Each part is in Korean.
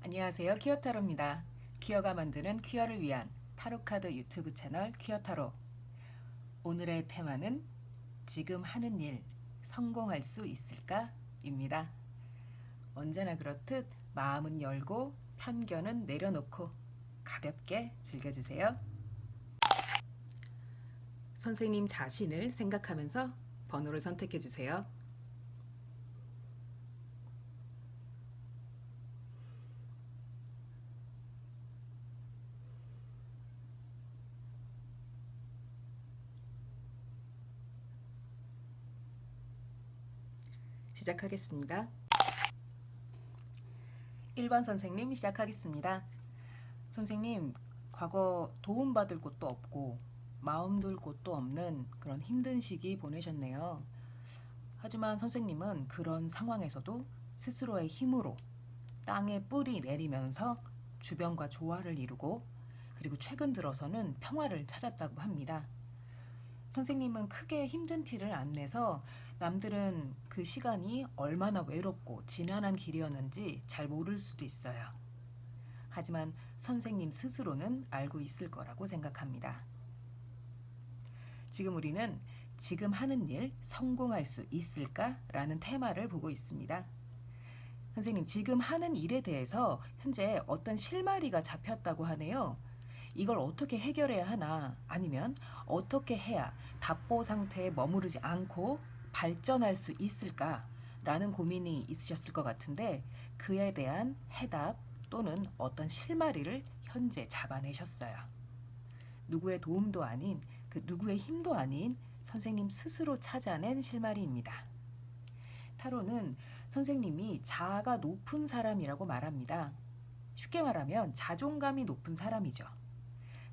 안녕하세요. 퀴어타로입니다. 퀴어가 만드는 퀴어를 위한 타로카드 유튜브 채널 퀴어타로. 오늘의 테마는 지금 하는 일 성공할 수 있을까? 입니다. 언제나 그렇듯 마음은 열고 편견은 내려놓고 가볍게 즐겨주세요. 선생님 자신을 생각하면서 번호를 선택해주세요. 시작하겠습니다. 1번 선생님 시작하겠습니다. 선생님, 과거 도움받을 곳도 없고 마음 둘 곳도 없는 그런 힘든 시기 보내셨네요. 하지만 선생님은 그런 상황에서도 스스로의 힘으로 땅에 뿌리 내리면서 주변과 조화를 이루고 그리고 최근 들어서는 평화를 찾았다고 합니다. 선생님은 크게 힘든 티를 안 내서 남들은 그 시간이 얼마나 외롭고 지난한 길이었는지 잘 모를 수도 있어요. 하지만 선생님 스스로는 알고 있을 거라고 생각합니다. 지금 우리는 지금 하는 일 성공할 수 있을까? 라는 테마를 보고 있습니다. 선생님, 지금 하는 일에 대해서 현재 어떤 실마리가 잡혔다고 하네요. 이걸 어떻게 해결해야 하나, 아니면 어떻게 해야 답보 상태에 머무르지 않고 발전할 수 있을까? 라는 고민이 있으셨을 것 같은데 그에 대한 해답 또는 어떤 실마리를 현재 잡아내셨어요. 누구의 도움도 아닌 그 누구의 힘도 아닌 선생님 스스로 찾아낸 실마리입니다. 타로는 선생님이 자아가 높은 사람이라고 말합니다. 쉽게 말하면 자존감이 높은 사람이죠.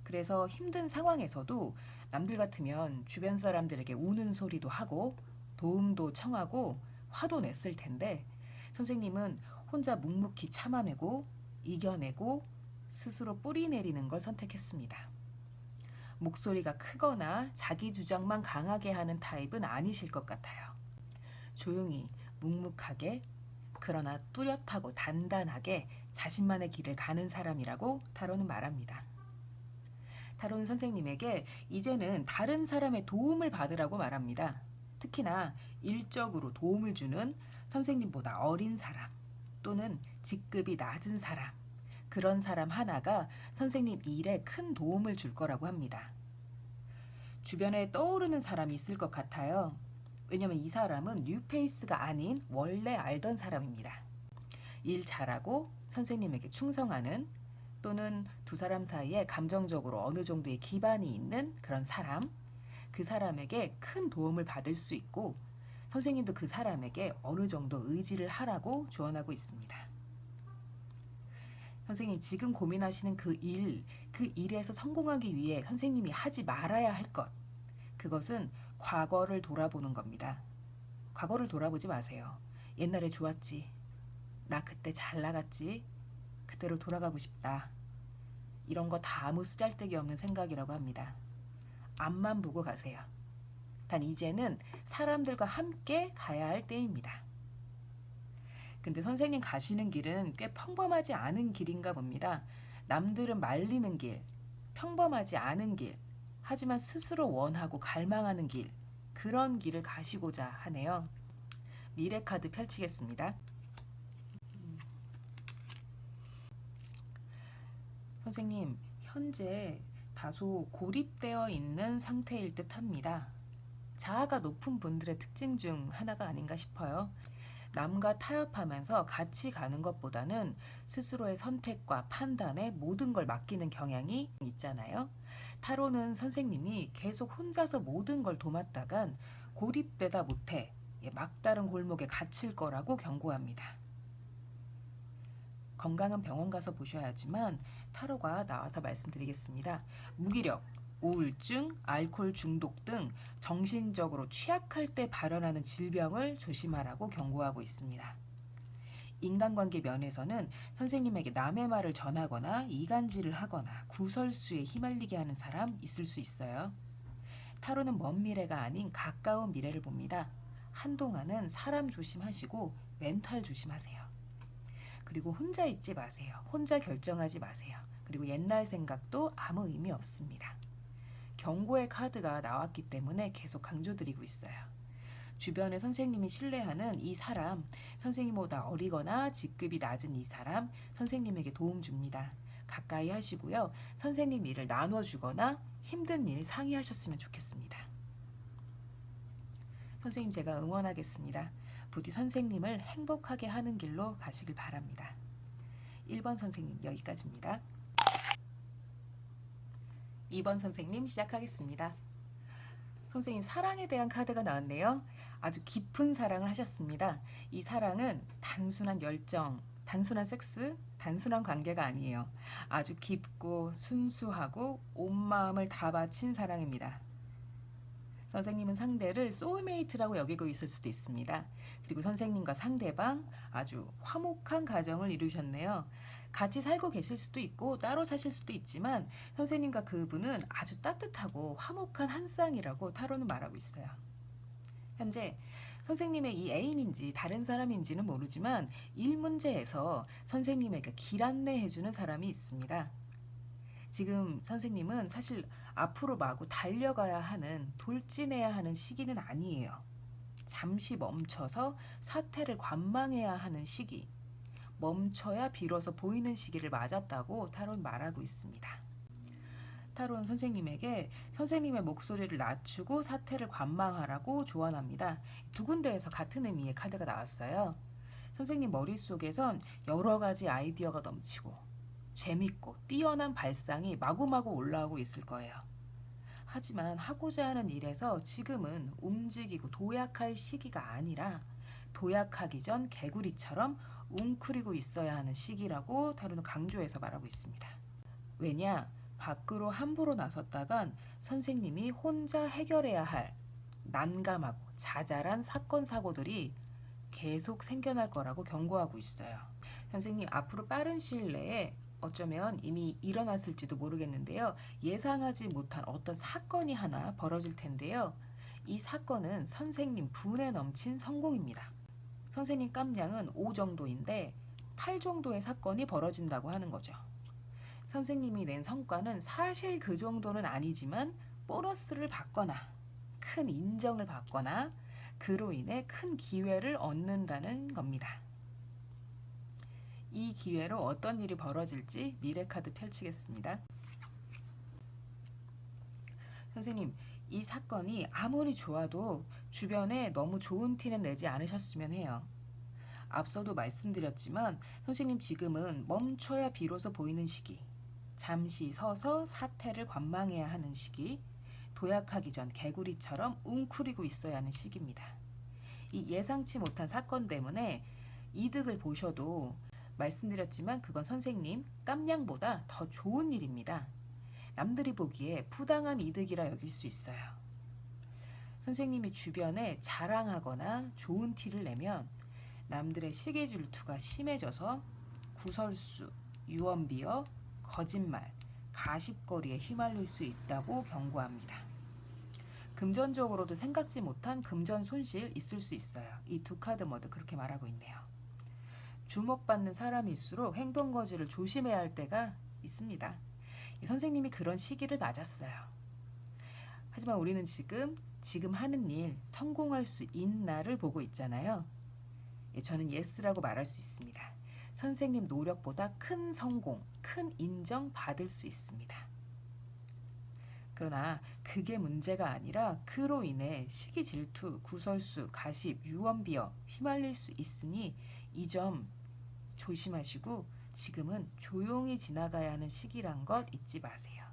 그래서 힘든 상황에서도 남들 같으면 주변 사람들에게 우는 소리도 하고 도움도 청하고 화도 냈을 텐데 선생님은 혼자 묵묵히 참아내고 이겨내고 스스로 뿌리 내리는 걸 선택했습니다. 목소리가 크거나 자기 주장만 강하게 하는 타입은 아니실 것 같아요. 조용히 묵묵하게 그러나 뚜렷하고 단단하게 자신만의 길을 가는 사람이라고 타로는 말합니다. 타로는 선생님에게 이제는 다른 사람의 도움을 받으라고 말합니다. 특히나 일적으로 도움을 주는 선생님보다 어린 사람 또는 직급이 낮은 사람, 그런 사람 하나가 선생님 일에 큰 도움을 줄 거라고 합니다. 주변에 떠오르는 사람이 있을 것 같아요. 왜냐면 이 사람은 뉴페이스가 아닌 원래 알던 사람입니다. 일 잘하고 선생님에게 충성하는 또는 두 사람 사이에 감정적으로 어느 정도의 기반이 있는 그런 사람, 그 사람에게 큰 도움을 받을 수 있고 선생님도 그 사람에게 어느 정도 의지를 하라고 조언하고 있습니다. 선생님 지금 고민하시는 그 일에서 성공하기 위해 선생님이 하지 말아야 할 것, 그것은 과거를 돌아보는 겁니다. 과거를 돌아보지 마세요. 옛날에 좋았지. 나 그때 잘 나갔지. 그때로 돌아가고 싶다. 이런 거 다 아무 쓰잘데기 없는 생각이라고 합니다. 앞만 보고 가세요. 단 이제는 사람들과 함께 가야 할 때입니다. 근데 선생님 가시는 길은 꽤 평범하지 않은 길인가 봅니다. 남들은 말리는 길, 평범하지 않은 길, 하지만 스스로 원하고 갈망하는 길, 그런 길을 가시고자 하네요. 미래 카드 펼치겠습니다. 선생님, 현재 다소 고립되어 있는 상태일 듯 합니다. 자아가 높은 분들의 특징 중 하나가 아닌가 싶어요. 남과 타협하면서 같이 가는 것보다는 스스로의 선택과 판단에 모든 걸 맡기는 경향이 있잖아요. 타로는 선생님이 계속 혼자서 모든 걸 도맡다간 고립되다 못해 막다른 골목에 갇힐 거라고 경고합니다. 건강은 병원 가서 보셔야지만 타로가 나와서 말씀드리겠습니다. 무기력, 우울증, 알코올 중독 등 정신적으로 취약할 때 발현하는 질병을 조심하라고 경고하고 있습니다. 인간관계 면에서는 선생님에게 남의 말을 전하거나 이간질을 하거나 구설수에 휘말리게 하는 사람 있을 수 있어요. 타로는 먼 미래가 아닌 가까운 미래를 봅니다. 한동안은 사람 조심하시고 멘탈 조심하세요. 그리고 혼자 있지 마세요. 혼자 결정하지 마세요. 그리고 옛날 생각도 아무 의미 없습니다. 경고의 카드가 나왔기 때문에 계속 강조드리고 있어요. 주변에 선생님이 신뢰하는 이 사람, 선생님보다 어리거나 직급이 낮은 이 사람, 선생님에게 도움 줍니다. 가까이 하시고요. 선생님 일을 나눠주거나 힘든 일 상의하셨으면 좋겠습니다. 선생님 제가 응원하겠습니다. 부디 선생님을 행복하게 하는 길로 가시길 바랍니다. 1번 선생님 여기까지입니다. 2번 선생님 시작하겠습니다. 선생님 사랑에 대한 카드가 나왔네요. 아주 깊은 사랑을 하셨습니다. 이 사랑은 단순한 열정, 단순한 섹스, 단순한 관계가 아니에요. 아주 깊고 순수하고 온 마음을 다 바친 사랑입니다. 선생님은 상대를 소울메이트라고 여기고 있을 수도 있습니다. 그리고 선생님과 상대방 아주 화목한 가정을 이루셨네요. 같이 살고 계실 수도 있고 따로 사실 수도 있지만 선생님과 그분은 아주 따뜻하고 화목한 한 쌍이라고 타로는 말하고 있어요. 현재 선생님의 이 애인인지 다른 사람인지는 모르지만 일 문제에서 선생님에게 길 안내해주는 사람이 있습니다. 지금 선생님은 사실 앞으로 마구 달려가야 하는, 돌진해야 하는 시기는 아니에요. 잠시 멈춰서 사태를 관망해야 하는 시기, 멈춰야 비로소 보이는 시기를 맞았다고 타로는 말하고 있습니다. 타로는 선생님에게 선생님의 목소리를 낮추고 사태를 관망하라고 조언합니다. 두 군데에서 같은 의미의 카드가 나왔어요. 선생님 머릿속에선 여러 가지 아이디어가 넘치고 재밌고 뛰어난 발상이 마구마구 올라오고 있을 거예요. 하지만 하고자 하는 일에서 지금은 움직이고 도약할 시기가 아니라 도약하기 전 개구리처럼 웅크리고 있어야 하는 시기라고 타로는 강조해서 말하고 있습니다. 왜냐? 밖으로 함부로 나섰다간 선생님이 혼자 해결해야 할 난감하고 자잘한 사건 사고들이 계속 생겨날 거라고 경고하고 있어요. 선생님 앞으로 빠른 시일 내에 어쩌면 이미 일어났을지도 모르겠는데요. 예상하지 못한 어떤 사건이 하나 벌어질 텐데요. 이 사건은 선생님 분에 넘친 성공입니다. 선생님 깜냥은 5 정도인데 8 정도의 사건이 벌어진다고 하는 거죠. 선생님이 낸 성과는 사실 그 정도는 아니지만 보너스를 받거나 큰 인정을 받거나 그로 인해 큰 기회를 얻는다는 겁니다. 이 기회로 어떤 일이 벌어질지 미래 카드 펼치겠습니다. 선생님, 이 사건이 아무리 좋아도 주변에 너무 좋은 티는 내지 않으셨으면 해요. 앞서도 말씀드렸지만 선생님 지금은 멈춰야 비로소 보이는 시기, 잠시 서서 사태를 관망해야 하는 시기, 도약하기 전 개구리처럼 웅크리고 있어야 하는 시기입니다. 이 예상치 못한 사건 때문에 이득을 보셔도 말씀드렸지만 그건 선생님 깜냥보다 더 좋은 일입니다. 남들이 보기에 부당한 이득이라 여길 수 있어요. 선생님이 주변에 자랑하거나 좋은 티를 내면 남들의 시기 질투가 심해져서 구설수, 유언비어, 거짓말, 가십거리에 휘말릴 수 있다고 경고합니다. 금전적으로도 생각지 못한 금전 손실 있을 수 있어요. 이 두 카드 모두 그렇게 말하고 있네요. 주목받는 사람일수록 행동거지를 조심해야 할 때가 있습니다. 선생님이 그런 시기를 맞았어요. 하지만 우리는 지금 하는 일 성공할 수 있나를 보고 있잖아요. 저는 예스라고 말할 수 있습니다. 선생님 노력보다 큰 성공, 큰 인정 받을 수 있습니다. 그러나 그게 문제가 아니라 그로 인해 시기 질투, 구설수, 가십, 유언비어 휘말릴 수 있으니 이 점 조심하시고 지금은 조용히 지나가야 하는 시기란 것 잊지 마세요.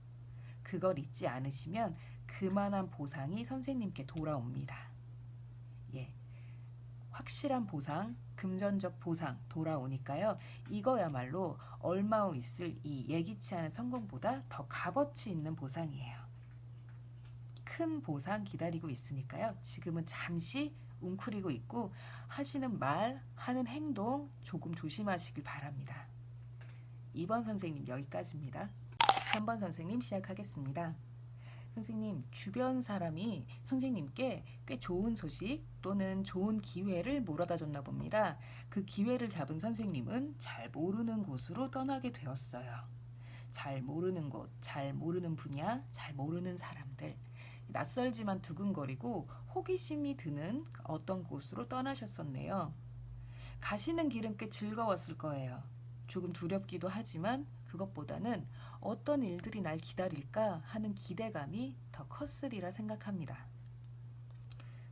그걸 잊지 않으시면 그만한 보상이 선생님께 돌아옵니다. 확실한 보상, 금전적 보상 돌아오니까요. 이거야말로 얼마 후 있을 이 예기치 않은 성공보다 더 값어치 있는 보상이에요. 큰 보상 기다리고 있으니까요. 지금은 잠시 웅크리고 있고 하시는 말, 하는 행동 조금 조심하시길 바랍니다. 2번 선생님 여기까지입니다. 3번 선생님 시작하겠습니다. 선생님, 주변 사람이 선생님께 꽤 좋은 소식 또는 좋은 기회를 물어다 줬나 봅니다. 그 기회를 잡은 선생님은 잘 모르는 곳으로 떠나게 되었어요. 잘 모르는 곳, 잘 모르는 분야, 잘 모르는 사람들. 낯설지만 두근거리고 호기심이 드는 어떤 곳으로 떠나셨었네요. 가시는 길은 꽤 즐거웠을 거예요. 조금 두렵기도 하지만 그것보다는 어떤 일들이 날 기다릴까 하는 기대감이 더 컸으리라 생각합니다.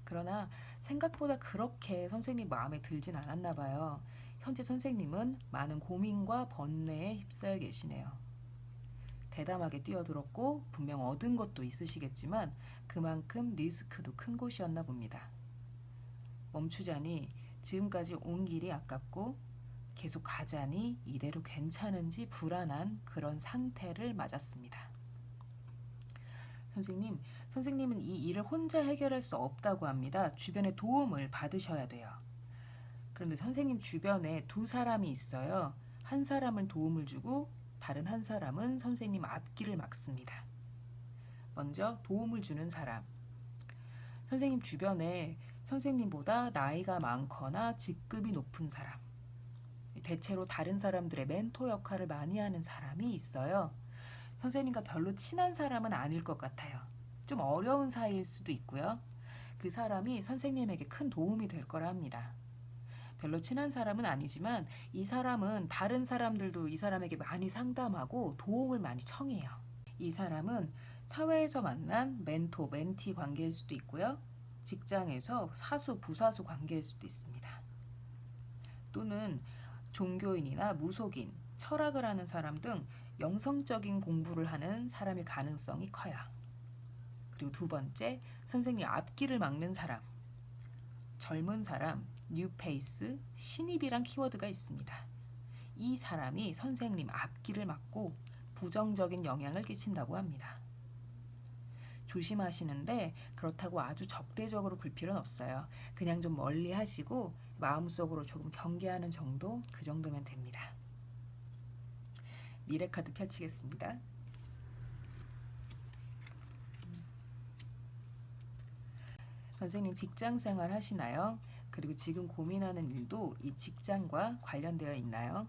그러나 생각보다 그렇게 선생님 마음에 들진 않았나 봐요. 현재 선생님은 많은 고민과 번뇌에 휩싸여 계시네요. 대담하게 뛰어들었고 분명 얻은 것도 있으시겠지만 그만큼 리스크도 큰 곳이었나 봅니다. 멈추자니 지금까지 온 길이 아깝고 계속 가자니 이대로 괜찮은지 불안한 그런 상태를 맞았습니다. 선생님은 이 일을 혼자 해결할 수 없다고 합니다. 주변의 도움을 받으셔야 돼요. 그런데 선생님 주변에 두 사람이 있어요. 한 사람은 도움을 주고 다른 한 사람은 선생님 앞길을 막습니다. 먼저 도움을 주는 사람. 선생님 주변에 선생님보다 나이가 많거나 직급이 높은 사람, 대체로 다른 사람들의 멘토 역할을 많이 하는 사람이 있어요. 선생님과 별로 친한 사람은 아닐 것 같아요. 좀 어려운 사이일 수도 있고요. 그 사람이 선생님에게 큰 도움이 될 거라 합니다. 별로 친한 사람은 아니지만 이 사람은 다른 사람들도 이 사람에게 많이 상담하고 도움을 많이 청해요. 이 사람은 사회에서 만난 멘토, 멘티 관계일 수도 있고요. 직장에서 사수, 부사수 관계일 수도 있습니다. 또는 종교인이나 무속인, 철학을 하는 사람 등 영성적인 공부를 하는 사람일 가능성이 커요. 그리고 두 번째, 선생님 앞길을 막는 사람. 젊은 사람, 뉴페이스, 신입이란 키워드가 있습니다. 이 사람이 선생님 앞길을 막고 부정적인 영향을 끼친다고 합니다. 조심하시는데 그렇다고 아주 적대적으로 굴 필요는 없어요. 그냥 좀 멀리 하시고 마음속으로 조금 경계하는 정도, 그 정도면 됩니다. 미래 카드 펼치겠습니다. 선생님 직장 생활 하시나요? 그리고 지금 고민하는 일도 이 직장과 관련되어 있나요?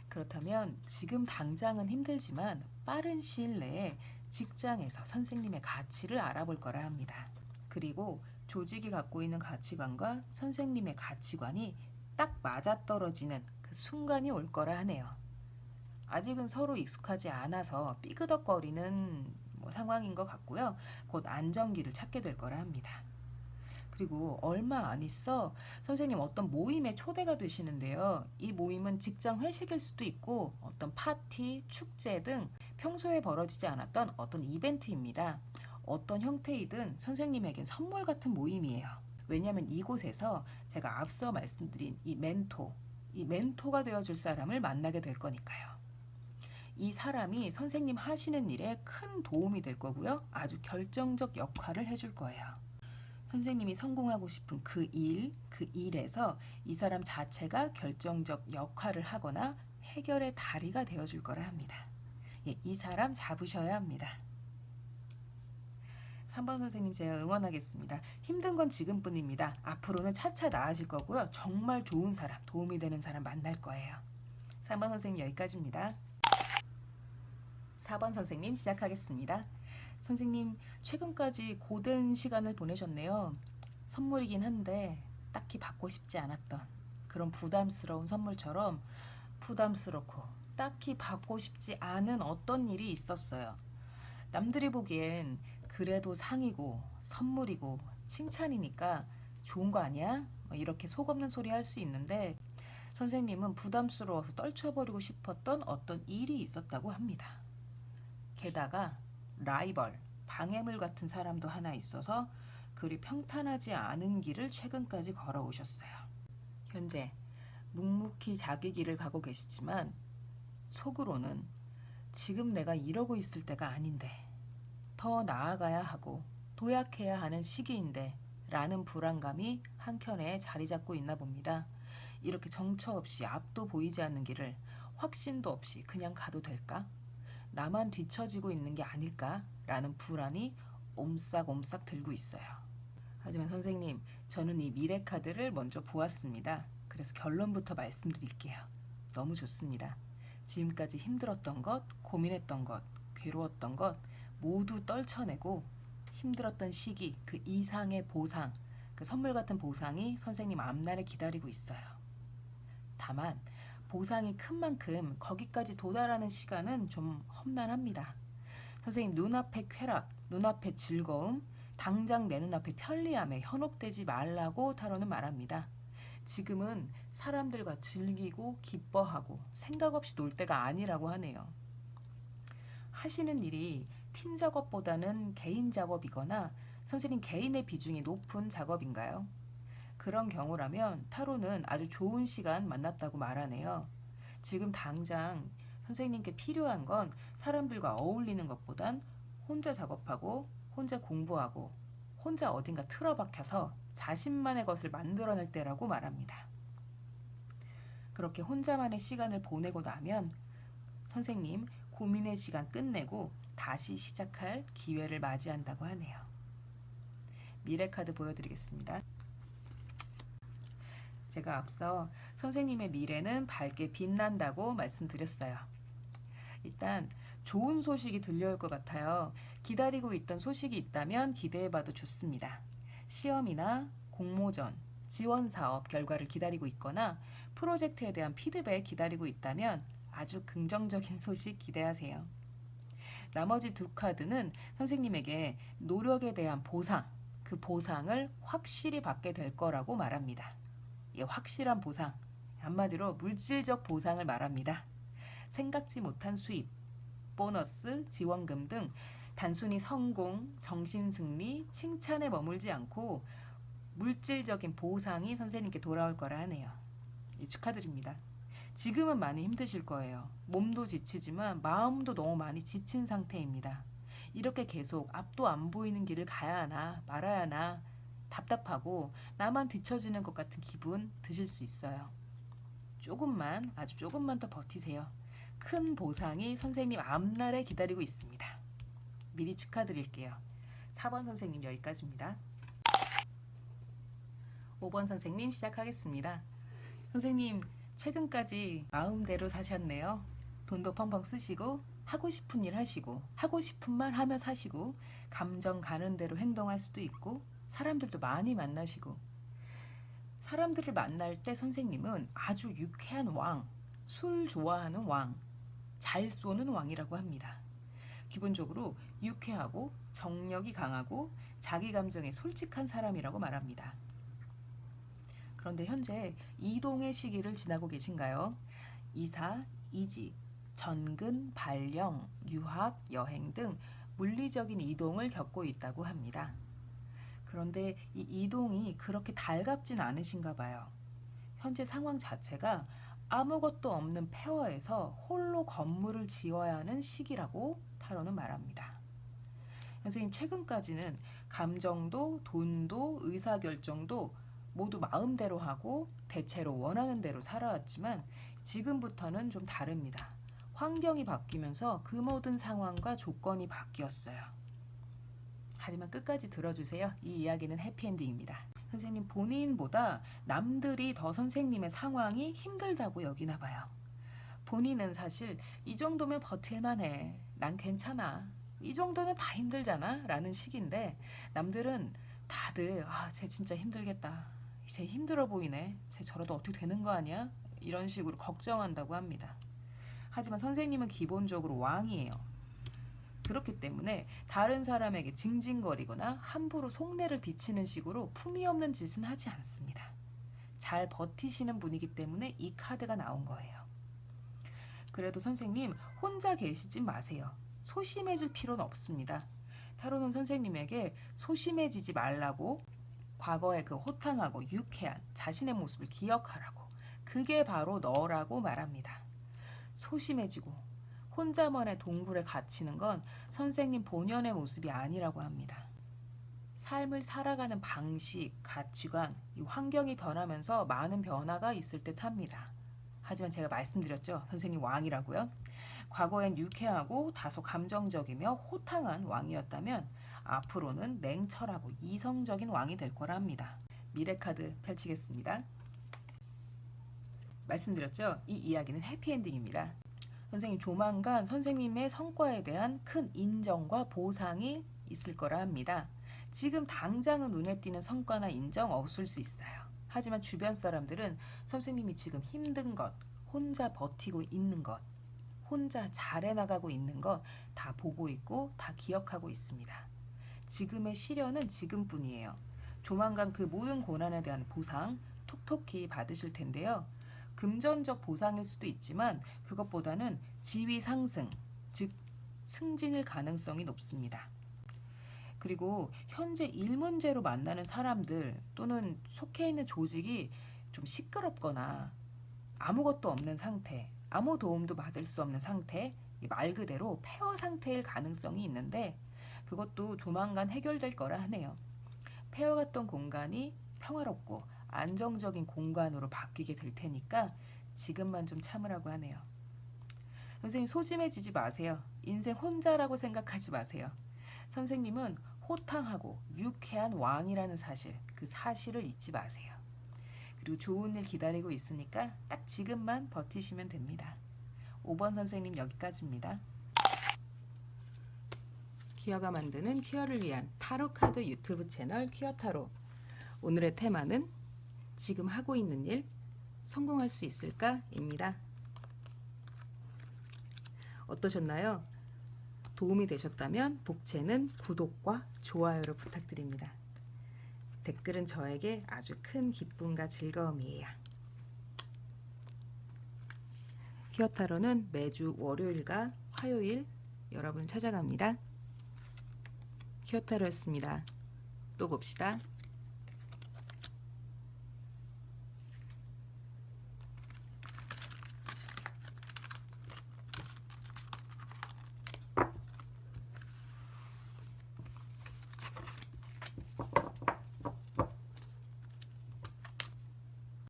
그렇다면 지금 당장은 힘들지만 빠른 시일 내에 직장에서 선생님의 가치를 알아볼 거라 합니다. 그리고 조직이 갖고 있는 가치관과 선생님의 가치관이 딱 맞아떨어지는 그 순간이 올 거라 하네요. 아직은 서로 익숙하지 않아서 삐그덕거리는 상황인 것 같고요. 곧 안정기를 찾게 될 거라 합니다. 그리고 얼마 안 있어 선생님 어떤 모임에 초대가 되시는데요. 이 모임은 직장 회식일 수도 있고 어떤 파티, 축제 등 평소에 벌어지지 않았던 어떤 이벤트입니다. 어떤 형태이든 선생님에겐 선물 같은 모임이에요. 왜냐하면 이곳에서 제가 앞서 말씀드린 이 멘토가 되어줄 사람을 만나게 될 거니까요. 이 사람이 선생님 하시는 일에 큰 도움이 될 거고요. 아주 결정적 역할을 해줄 거예요. 선생님이 성공하고 싶은 그 일에서 이 사람 자체가 결정적 역할을 하거나 해결의 다리가 되어줄 거라 합니다. 예, 이 사람 잡으셔야 합니다. 3번 선생님 제가 응원하겠습니다. 힘든 건 지금뿐입니다. 앞으로는 차차 나아질 거고요. 정말 좋은 사람, 도움이 되는 사람 만날 거예요. 3번 선생님 여기까지입니다. 4번 선생님 시작하겠습니다. 선생님 최근까지 고된 시간을 보내셨네요. 선물이긴 한데 딱히 받고 싶지 않았던 그런 부담스러운 선물처럼 부담스럽고 딱히 받고 싶지 않은 어떤 일이 있었어요. 남들이 보기엔 그래도 상이고 선물이고 칭찬이니까 좋은 거 아니야? 이렇게 속 없는 소리 할 수 있는데 선생님은 부담스러워서 떨쳐버리고 싶었던 어떤 일이 있었다고 합니다. 게다가 라이벌, 방해물 같은 사람도 하나 있어서 그리 평탄하지 않은 길을 최근까지 걸어오셨어요. 현재 묵묵히 자기 길을 가고 계시지만 속으로는 지금 내가 이러고 있을 때가 아닌데 더 나아가야 하고 도약해야 하는 시기인데 라는 불안감이 한켠에 자리 잡고 있나 봅니다. 이렇게 정처 없이 앞도 보이지 않는 길을 확신도 없이 그냥 가도 될까? 나만 뒤처지고 있는 게 아닐까? 라는 불안이 옴싹옴싹 들고 있어요. 하지만 선생님, 저는 이 미래 카드를 먼저 보았습니다. 그래서 결론부터 말씀드릴게요. 너무 좋습니다. 지금까지 힘들었던 것, 고민했던 것, 괴로웠던 것 모두 떨쳐내고 힘들었던 시기, 그 이상의 보상, 그 선물 같은 보상이 선생님 앞날에 기다리고 있어요. 다만 보상이 큰 만큼 거기까지 도달하는 시간은 좀 험난합니다. 선생님 눈앞의 쾌락, 눈앞의 즐거움, 당장 내 눈앞의 편리함에 현혹되지 말라고 타로는 말합니다. 지금은 사람들과 즐기고 기뻐하고 생각 없이 놀 때가 아니라고 하네요. 하시는 일이 팀 작업보다는 개인 작업이거나 선생님 개인의 비중이 높은 작업인가요? 그런 경우라면 타로는 아주 좋은 시간 만났다고 말하네요. 지금 당장 선생님께 필요한 건 사람들과 어울리는 것보단 혼자 작업하고 혼자 공부하고 혼자 어딘가 틀어박혀서 자신만의 것을 만들어낼 때라고 말합니다. 그렇게 혼자만의 시간을 보내고 나면 선생님 고민의 시간 끝내고 다시 시작할 기회를 맞이한다고 하네요. 미래 카드 보여드리겠습니다. 제가 앞서 선생님의 미래는 밝게 빛난다고 말씀드렸어요. 일단 좋은 소식이 들려올 것 같아요. 기다리고 있던 소식이 있다면 기대해봐도 좋습니다. 시험이나 공모전, 지원 사업 결과를 기다리고 있거나 프로젝트에 대한 피드백 기다리고 있다면 아주 긍정적인 소식 기대하세요. 나머지 두 카드는 선생님에게 노력에 대한 보상, 그 보상을 확실히 받게 될 거라고 말합니다. 이 확실한 보상, 한마디로 물질적 보상을 말합니다. 생각지 못한 수입, 보너스, 지원금 등 단순히 성공, 정신승리, 칭찬에 머물지 않고 물질적인 보상이 선생님께 돌아올 거라 하네요. 축하드립니다. 지금은 많이 힘드실 거예요. 몸도 지치지만 마음도 너무 많이 지친 상태입니다. 이렇게 계속 앞도 안 보이는 길을 가야 하나 말아야 하나 답답하고 나만 뒤처지는 것 같은 기분 드실 수 있어요. 조금만, 아주 조금만 더 버티세요. 큰 보상이 선생님 앞날에 기다리고 있습니다. 미리 축하드릴게요. 4번 선생님 여기까지입니다. 5번 선생님 시작하겠습니다. 선생님 최근까지 마음대로 사셨네요. 돈도 펑펑 쓰시고 하고 싶은 일 하시고 하고 싶은 말 하며 사시고 감정 가는 대로 행동할 수도 있고 사람들도 많이 만나시고 사람들을 만날 때 선생님은 아주 유쾌한 왕, 술 좋아하는 왕, 잘 쏘는 왕이라고 합니다. 기본적으로 유쾌하고 정력이 강하고 자기 감정에 솔직한 사람이라고 말합니다. 그런데 현재 이동의 시기를 지나고 계신가요? 이사, 이직, 전근, 발령, 유학, 여행 등 물리적인 이동을 겪고 있다고 합니다. 그런데 이 이동이 그렇게 달갑진 않으신가 봐요. 현재 상황 자체가 아무것도 없는 폐허에서 홀로 건물을 지어야 하는 시기라고 타로는 말합니다. 선생님 최근까지는 감정도 돈도 의사결정도 모두 마음대로 하고 대체로 원하는 대로 살아왔지만 지금부터는 좀 다릅니다. 환경이 바뀌면서 그 모든 상황과 조건이 바뀌었어요. 하지만 끝까지 들어주세요. 이 이야기는 해피엔딩입니다. 선생님 본인보다 남들이 더 선생님의 상황이 힘들다고 여기나 봐요. 본인은 사실 이 정도면 버틸만해. 난 괜찮아. 이 정도는 다 힘들잖아. 라는 식인데 남들은 다들 쟤 진짜 힘들겠다. 쟤 힘들어 보이네. 쟤 저러다 어떻게 되는 거 아니야? 이런 식으로 걱정한다고 합니다. 하지만 선생님은 기본적으로 왕이에요. 그렇기 때문에 다른 사람에게 징징거리거나 함부로 속내를 비치는 식으로 품위 없는 짓은 하지 않습니다. 잘 버티시는 분이기 때문에 이 카드가 나온 거예요. 그래도 선생님 혼자 계시지 마세요. 소심해질 필요는 없습니다. 타로는 선생님에게 소심해지지 말라고 과거의 그 호탕하고 유쾌한 자신의 모습을 기억하라고 그게 바로 너라고 말합니다. 소심해지고 혼자만의 동굴에 갇히는 건 선생님 본연의 모습이 아니라고 합니다. 삶을 살아가는 방식, 가치관, 이 환경이 변하면서 많은 변화가 있을 듯 합니다. 하지만 제가 말씀드렸죠. 선생님 왕이라고요. 과거엔 유쾌하고 다소 감정적이며 호탕한 왕이었다면 앞으로는 냉철하고 이성적인 왕이 될 거라 합니다. 미래 카드 펼치겠습니다. 말씀드렸죠. 이 이야기는 해피엔딩입니다. 선생님 조만간 선생님의 성과에 대한 큰 인정과 보상이 있을 거라 합니다. 지금 당장은 눈에 띄는 성과나 인정 없을 수 있어요. 하지만 주변 사람들은 선생님이 지금 힘든 것, 혼자 버티고 있는 것, 혼자 잘해나가고 있는 것 다 보고 있고 다 기억하고 있습니다. 지금의 시련은 지금뿐이에요. 조만간 그 모든 고난에 대한 보상 톡톡히 받으실 텐데요. 금전적 보상일 수도 있지만 그것보다는 지위 상승, 즉 승진일 가능성이 높습니다. 그리고 현재 일 문제로 만나는 사람들 또는 속해 있는 조직이 좀 시끄럽거나 아무것도 없는 상태, 아무 도움도 받을 수 없는 상태, 말 그대로 폐허 상태일 가능성이 있는데 그것도 조만간 해결될 거라 하네요. 폐허 같던 공간이 평화롭고 안정적인 공간으로 바뀌게 될 테니까 지금만 좀 참으라고 하네요. 선생님 소심해지지 마세요. 인생 혼자라고 생각하지 마세요. 선생님은 호탕하고 유쾌한 왕이라는 사실, 그 사실을 잊지 마세요. 그리고 좋은 일 기다리고 있으니까 딱 지금만 버티시면 됩니다. 5번 선생님 여기까지입니다. 퀴어가 만드는 퀴어를 위한 타로 카드 유튜브 채널 퀴어타로. 오늘의 테마는 지금 하고 있는 일 성공할 수 있을까?입니다. 어떠셨나요? 도움이 되셨다면 복채는 구독과 좋아요로 부탁드립니다. 댓글은 저에게 아주 큰 기쁨과 즐거움이에요. 퀴어타로는 매주 월요일과 화요일 여러분 찾아갑니다. 퀴어타로였습니다. 또 봅시다.